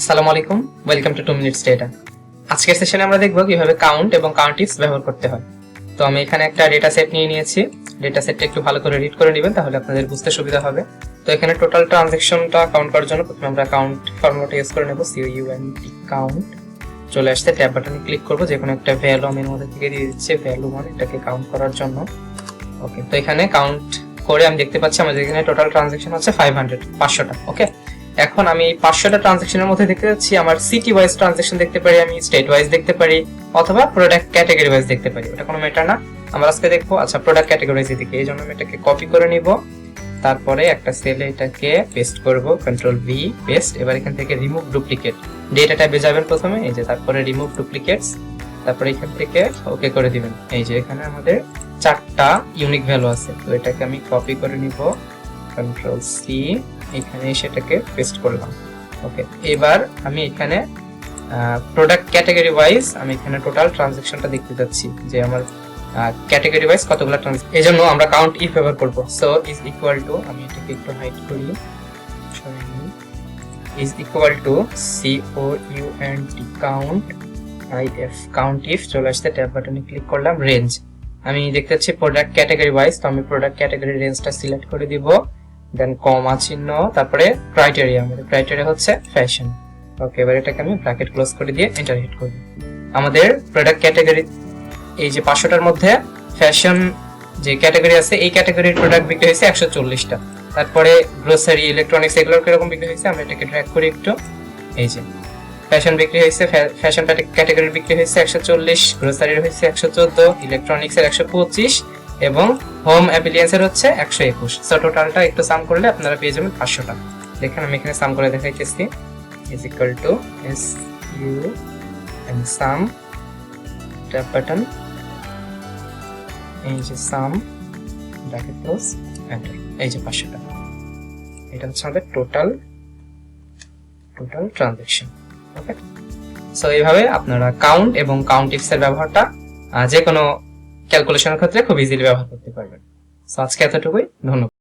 আসসালামু আলাইকুম, welcome to 2 minutes data. আজকের সেশনে আমরা দেখব কিভাবে কাউন্ট এবং কাউন্ট ইফস ব্যবহার করতে হয়। তো আমি এখানে একটা ডেটা সেট নিয়ে নিয়েছি। ডেটা সেটটা একটু ভালো করে রিড করে নেবেন, তাহলে আপনাদের বুঝতে সুবিধা হবে। তো এখানে টোটাল ট্রানজ্যাকশনটা কাউন্ট করার জন্য প্রথমে আমরা কাউন্ট ফর্মুলাটা ইউজ করে নেব, COUNT কাউন্ট। চলে আসতে ট্যাব বাটনে ক্লিক করব, যে কোনো একটা ভ্যালু আমি এর মধ্যে থেকে দিয়ে দিচ্ছি, ভ্যালু 1, এটাকে কাউন্ট করার জন্য। ওকে, তো এখানে কাউন্ট করে আমি দেখতে পাচ্ছি আমাদের এখানে টোটাল ট্রানজ্যাকশন হচ্ছে 500টা। ওকে, এখন আমি 500টা ট্রানজ্যাকশনের মধ্যে দেখতে পাচ্ছি আমার সিটি ওয়াইজ ট্রানজ্যাকশন দেখতে পারি, আমি স্টেট ওয়াইজ দেখতে পারি, অথবা প্রোডাক্ট ক্যাটাগরি ওয়াইজ দেখতে পারি। ওটা কোনো ম্যাটার না, আমরা আজকে দেখবো আচ্ছা প্রোডাক্ট ক্যাটাগরি ওয়াইজ দিকে। এই জন্য আমি এটাকে কপি করে নিব, তারপরে একটা সেলে এটাকে পেস্ট করব, কন্ট্রোল ভি পেস্ট। এবার এখান থেকে রিমুভ ডুপ্লিকেট ডেটা ট্যাবে যাবেন প্রথমে, এই যে, তারপরে রিমুভ ডুপ্লিকেটস, তারপরে এখান থেকে ওকে করে দিবেন। এই যে এখানে আমাদের 4টা ইউনিক ভ্যালু আছে, তো এটাকে আমি কপি করে নিব, কন্ট্রোল সি, এখানে সেটাকে পেস্ট করলাম। ওকে, এবার আমি এখানে প্রোডাক্ট ক্যাটাগরি ওয়াইজ আমি এখানে টোটাল ট্রানজ্যাকশনটা দেখতে যাচ্ছি, যে আমার ক্যাটাগরি ওয়াইজ কতগুলো ট্রানজ্যাকশন। এজন্য আমরা কাউন্ট ইফ ব্যবহার করব। সো ইজ ইকুয়াল টু, আমি এটাকে একটু হাইড করি, is equal to COUNT count IF count if. চলে আসতে ট্যাব বাটনে ক্লিক করলাম, রেঞ্জ আমি দেখতে পাচ্ছি প্রোডাক্ট ক্যাটাগরি ওয়াইজ, তো আমি প্রোডাক্ট ক্যাটাগরি রেঞ্জটা সিলেক্ট করে দিব, দেন কমা চিহ্ন, তারপরে ক্রাইটেরিয়া, আমাদের ক্রাইটেরিয়া হচ্ছে ফ্যাশন। ওকে, এবার এটাকে আমি ব্র্যাকেট ক্লোজ করে দিয়ে এন্টার হিট করব। আমাদের প্রোডাক্ট ক্যাটাগরি এই যে 500টার মধ্যে ফ্যাশন যে ক্যাটাগরি আছে, এই ক্যাটাগরির প্রোডাক্ট বিক্রি হয়েছে 140টা। তারপরে গ্রোসারি, ইলেকট্রনিক্স, এগুলোর কিরকম বিক্রি হয়েছে আমরা এটাকে ড্র্যাগ করি একটু। এই যে ফ্যাশন বিক্রি হয়েছে, ফ্যাশন ক্যাটাগরির বিক্রি হয়েছে 140, গ্রোসারির হয়েছে 114, ইলেকট্রনিক্সের 125 এবং হোম অ্যাপ্লিয়েন্সের হচ্ছে 121। সো টোটালটা একটু সাম করলে আপনারা পেয়ে যাবেন 500টা। দেখেন আমি এখানে সাম করে দেখাইতেছি, is equal to SU and sum, tab button, এই যে সাম, ব্র্যাকেট ক্লোজ, এন্টার। এই যে 500টা, এটা হচ্ছে আমাদের টোটাল ট্রানজ্যাকশন। ওকে, সো এইভাবে আপনারা কাউন্ট এবং কাউন্ট ইফস এর ব্যবহারটা যে কোনো ক্যালকুলেশনের ক্ষেত্রে খুব ইজিলি ব্যবহার করতে পারবেন। সো আজকে এতটুকুই, ধন্যবাদ।